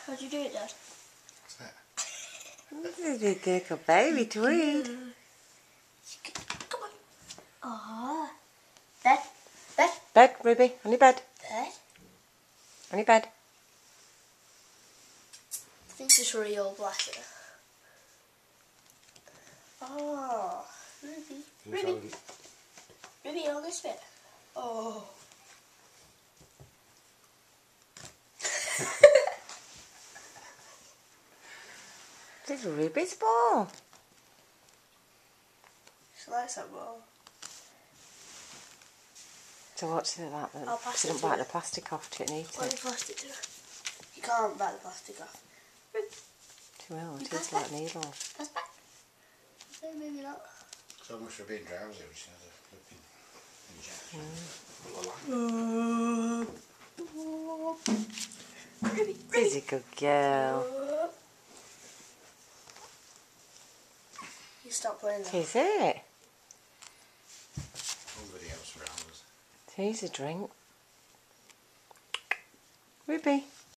How'd you do it, Dad? What's that? This is a good baby tweed. Come on. Aww. Bed. Bed. Bed, Ruby. On your bed. Bed. On your bed. I think it's real, bless it. Oh, Ruby. Ruby. Ruby, on this bit. Oh. This is Ruby's ball. She likes that ball. So what's that? I'll pass She it don't to bite her. the plastic off to it and eat What it. do you plastic to? You can't bite the plastic off. She will, it pass is like back. needles. Pass back. No, maybe not. So much for being drowsy, which has a flipping injection. Ruby, She's a good girl. You stop playing that. She's it. Nobody else around us. She's a drink. Ruby.